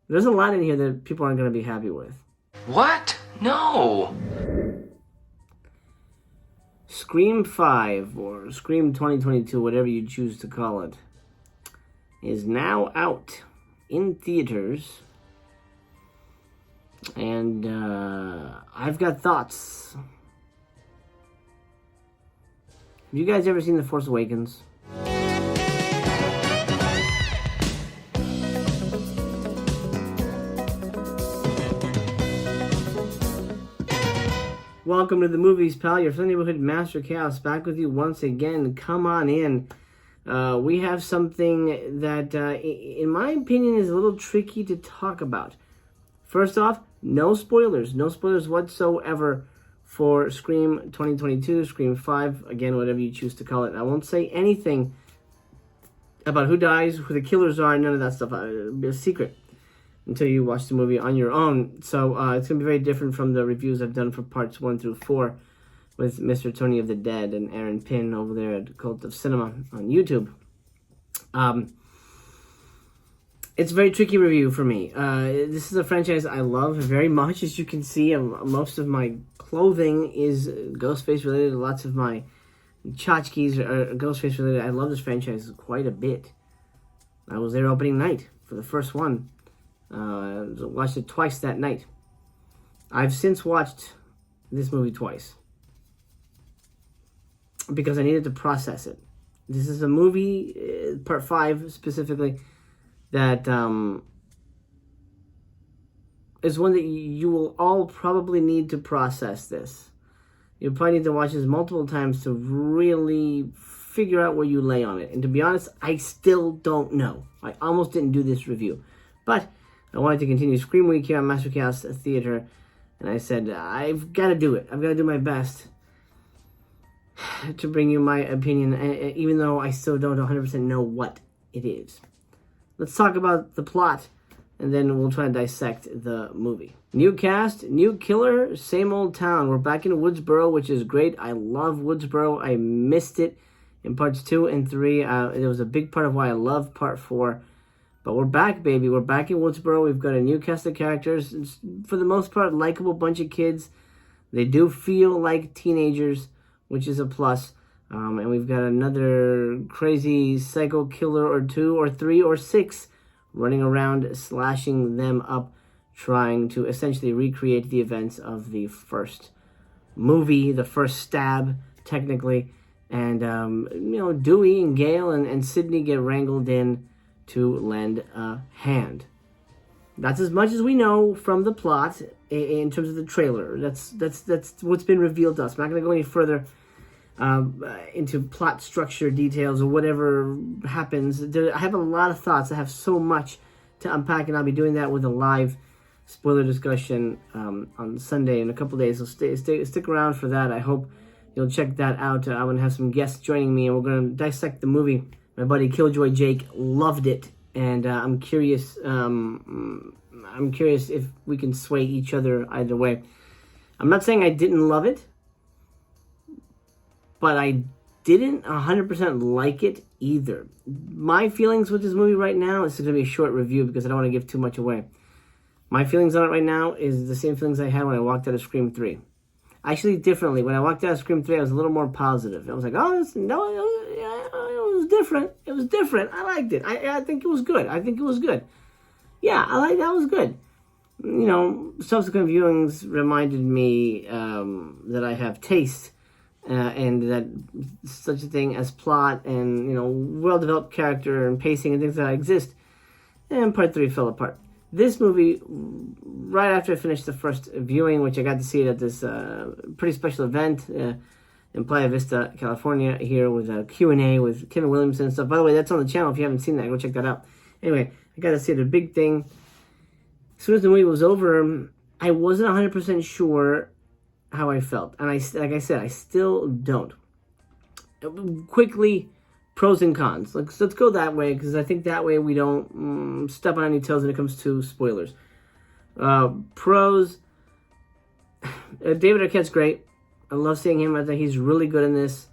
There's a lot in here that people aren't going to be happy with. What? No! Scream 5, or Scream 2022, whatever you choose to call it, is now out in theaters. And I've got thoughts. Have you guys ever seen The Force Awakens? Welcome to the movies, pal. Your friendly neighborhood Master Chaos back with you once again. Come on in. We have something that, in my opinion, is a little tricky to talk about. First off, no spoilers. No spoilers whatsoever for Scream 2022, Scream 5, again, whatever you choose to call it. I won't say anything about who dies, who the killers are, none of that stuff. It'll be a secret until you watch the movie on your own. So it's going to be very different from the reviews I've done for parts 1 through 4 with Mr. Tony of the Dead and Aaron Pinn over there at Cult of Cinema on YouTube. It's a very tricky review for me. This is a franchise I love very much. As you can see, most of my clothing is Ghostface related. Lots of my tchotchkes are Ghostface related. I love this franchise quite a bit. I was there opening night for the first one. Watched it twice that night. I've since watched this movie twice because I needed to process it. This is a movie, part 5 specifically, that is one that you will all probably need to process this. You'll probably need to watch this multiple times to really figure out where you lay on it. And to be honest, I still don't know. I almost didn't do this review. But I wanted to continue Scream Week here on Master Chaos Theater, and I said, I've got to do it. I've got to do my best to bring you my opinion, even though I still don't 100% know what it is. Let's talk about the plot, and then we'll try to dissect the movie. New cast, new killer, same old town. We're back in Woodsboro, which is great. I love Woodsboro. I missed it in parts 2 and 3. It was a big part of why I love part 4. But we're back, baby. We're back in Woodsboro. We've got a new cast of characters. It's, for the most part, likable bunch of kids. They do feel like teenagers, which is a plus. And we've got another crazy psycho killer or 2 or 3 or 6 running around, slashing them up, trying to essentially recreate the events of the first movie, the first stab, technically. And, Dewey and Gail and Sydney get wrangled in to lend a hand. That's as much as we know from the plot in terms of the trailer. That's what's been revealed to us. I'm not going to go any further into plot structure details or whatever happens. I have a lot of thoughts. I have so much to unpack, and I'll be doing that with a live spoiler discussion on Sunday in a couple days. So stick around for that. I hope you'll check that out. I'm going to have some guests joining me, and we're going to dissect the movie. My buddy Killjoy Jake loved it, and I'm curious. I'm curious if we can sway each other either way. I'm not saying I didn't love it, but I didn't 100% like it either. My feelings with this movie right now, this is going to be a short review because I don't want to give too much away. My feelings on it right now is the same feelings I had when I walked out of Scream 3. Actually, differently. When I walked out of Scream 3, I was a little more positive. I was like, it was different. It was different. I liked it. I think it was good. Yeah, that was good. Subsequent viewings reminded me that I have taste and that such a thing as plot and, well-developed character and pacing and things that exist. And part 3 fell apart. This movie, right after I finished the first viewing, which I got to see it at this pretty special event in Playa Vista, California, here with a Q&A with Kevin Williamson and stuff. By the way, that's on the channel. If you haven't seen that, go check that out. Anyway, I got to see it, a big thing. As soon as the movie was over, I wasn't 100% sure how I felt. And like I said, I still don't. Quickly, pros and cons. Let's go that way, because I think that way we don't step on any toes when it comes to spoilers. Pros, David Arquette's great. I love seeing him. I think he's really good in this.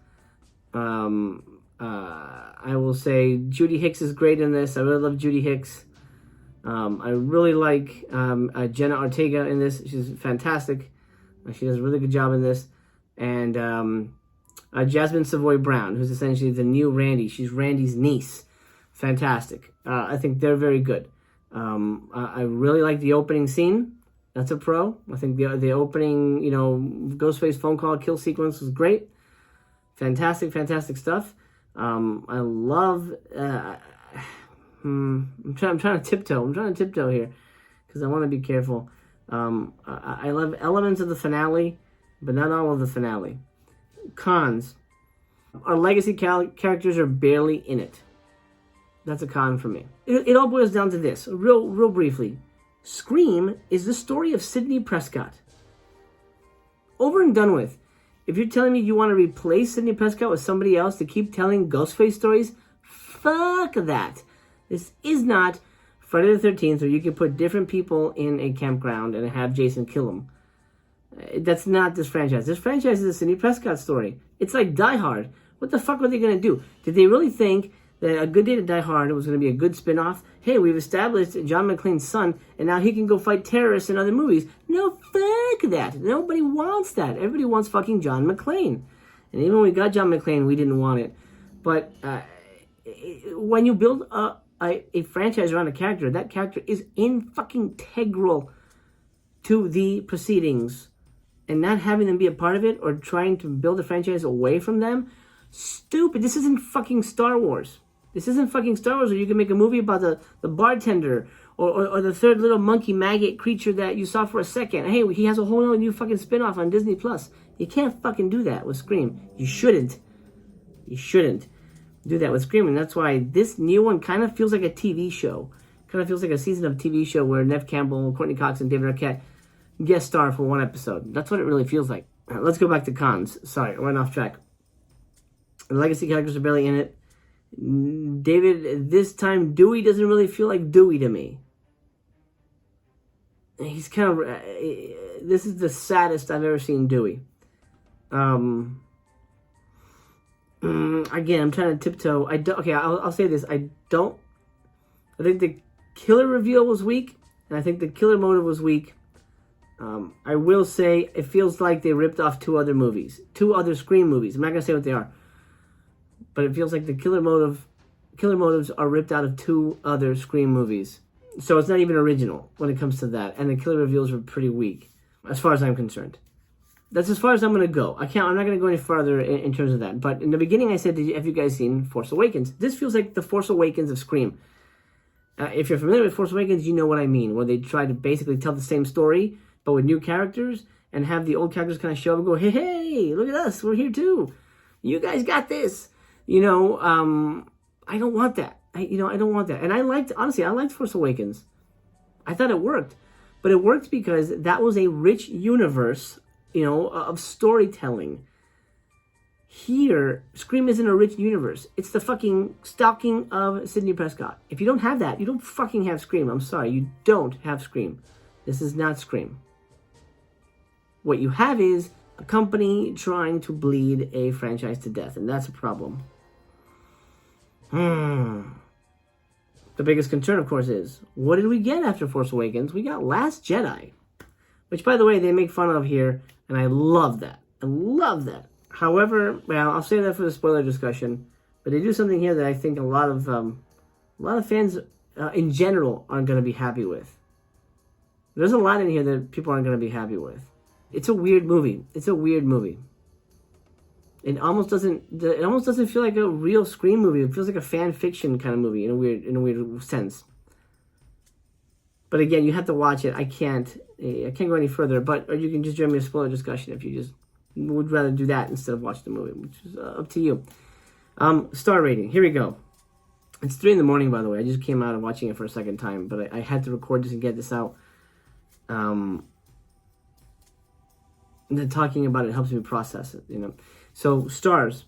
I will say Judy Hicks is great in this. I really love Judy Hicks. I really like Jenna Ortega in this. She's fantastic. She does a really good job in this. And Jasmine Savoy Brown, who's essentially the new Randy. She's Randy's niece. Fantastic. I think they're very good. I really like the opening scene. That's a pro. I think the opening, Ghostface phone call kill sequence was great. Fantastic stuff. I love... I'm trying to tiptoe. I'm trying to tiptoe here because I want to be careful. I love elements of the finale, but not all of the finale. Cons. Our legacy characters are barely in it. That's a con for me. It all boils down to this, real briefly. Scream is the story of Sidney Prescott. Over and done with. If you're telling me you want to replace Sidney Prescott with somebody else to keep telling Ghostface stories, fuck that. This is not Friday the 13th where you can put different people in a campground and have Jason kill them. That's not this franchise. This franchise is a Sidney Prescott story. It's like Die Hard. What the fuck were they going to do? Did they really think that A Good Day to Die Hard was going to be a good spin-off? Hey, we've established John McClane's son, and now he can go fight terrorists in other movies. No, fuck that. Nobody wants that. Everybody wants fucking John McClane. And even when we got John McClane, we didn't want it. But when you build a franchise around a character, that character is fucking integral to the proceedings. And not having them be a part of it or trying to build a franchise away from them, stupid. This isn't fucking Star Wars. This isn't fucking Star Wars where you can make a movie about the bartender or the third little monkey maggot creature that you saw for a second. Hey, he has a whole other new fucking spin-off on Disney+. You can't fucking do that with Scream. You shouldn't. You shouldn't do that with Scream. And that's why this new one kind of feels like a TV show. Kind of feels like a season of TV show where Neve Campbell, Courtney Cox, and David Arquette guest star for one episode. That's what it really feels like. Right, let's go back to cons. Sorry, I went off track. The legacy characters are barely in it. David, this time, Dewey doesn't really feel like Dewey to me. He's kind of... this is the saddest I've ever seen Dewey. Again, I'm trying to tiptoe. I'll say this. I think the killer reveal was weak, and I think the killer motive was weak. I will say it feels like they ripped off two other Scream movies. I'm not going to say what they are. But it feels like the killer motives are ripped out of two other Scream movies. So it's not even original when it comes to that. And the killer reveals were pretty weak, as far as I'm concerned. That's as far as I'm going to go. I'm not going to go any farther in terms of that. But in the beginning I said, have you guys seen Force Awakens? This feels like the Force Awakens of Scream. If you're familiar with Force Awakens, you know what I mean. Where they try to basically tell the same story, but with new characters, and have the old characters kind of show up and go, hey, look at us, we're here too. You guys got this. I don't want that. I don't want that. And I liked Force Awakens. I thought it worked. But it worked because that was a rich universe, of storytelling. Here, Scream isn't a rich universe. It's the fucking stalking of Sidney Prescott. If you don't have that, you don't fucking have Scream. I'm sorry, you don't have Scream. This is not Scream. What you have is a company trying to bleed a franchise to death, and that's a problem. The biggest concern, of course, is, what did we get after Force Awakens? We got Last Jedi, which, by the way, they make fun of here, and I love that. I love that. However, I'll save that for the spoiler discussion, but they do something here that I think a lot of fans in general aren't going to be happy with. There's a lot in here that people aren't going to be happy with. It's a weird movie. It almost doesn't feel like a real Scream movie. It feels like a fan fiction kind of movie in a weird sense. But again, you have to watch it. I can't go any further. Or you can just join me in a spoiler discussion if you just would rather do that instead of watch the movie, which is up to you. Star rating. Here we go. It's 3 a.m, by the way. I just came out of watching it for a second time, but I had to record this and get this out. And then talking about it helps me process it, So, stars.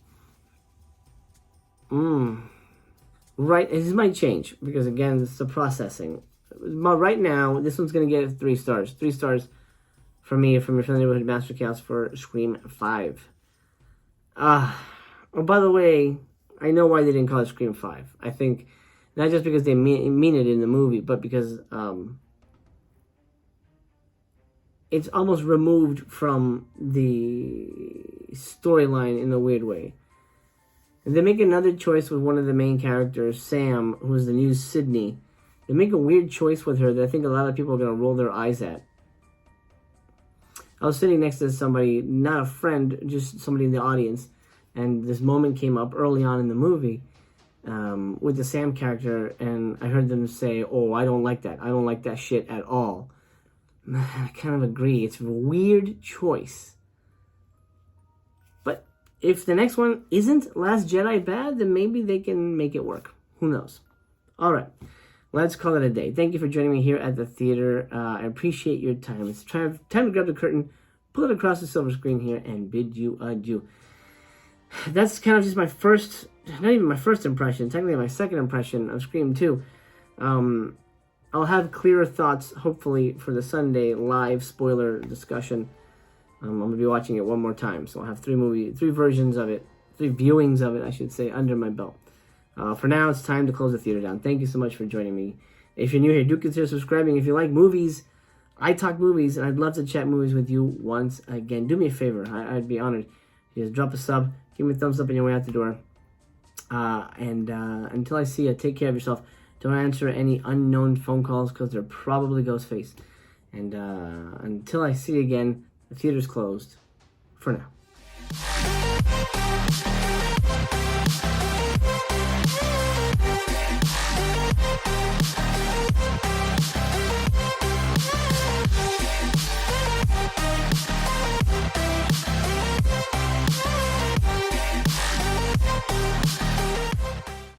Right, this might change, because again, it's the processing. Right now, this one's going to get 3 stars. 3 stars for me, from your Friendly Neighborhood Master Chaos for Scream 5. Oh, by the way, I know why they didn't call it Scream 5. I think Not just because they mean it in the movie, but because it's almost removed from the storyline in a weird way. And they make another choice with one of the main characters, Sam, who is the new Sydney. They make a weird choice with her that I think a lot of people are going to roll their eyes at. I was sitting next to somebody, not a friend, just somebody in the audience, and this moment came up early on in the movie with the Sam character, and I heard them say, "Oh, I don't like that. I don't like that shit at all." I kind of agree. It's a weird choice. But if the next one isn't Last Jedi bad, then maybe they can make it work. Who knows? All right. Let's call it a day. Thank you for joining me here at the theater. I appreciate your time. It's time to grab the curtain, pull it across the silver screen here, and bid you adieu. That's kind of just my first, not even my first impression, technically my second impression of Scream 2. I'll have clearer thoughts, hopefully, for the Sunday live spoiler discussion. I'm going to be watching it one more time, so I'll have three versions of it, 3 viewings of it, I should say, under my belt. For now, it's time to close the theater down. Thank you so much for joining me. If you're new here, do consider subscribing. If you like movies, I talk movies, and I'd love to chat movies with you once again. Do me a favor. I'd be honored. Just drop a sub, give me a thumbs up on your way out the door. And until I see you, take care of yourself. Don't answer any unknown phone calls because they're probably Ghostface. And until I see you again, the theater's closed for now.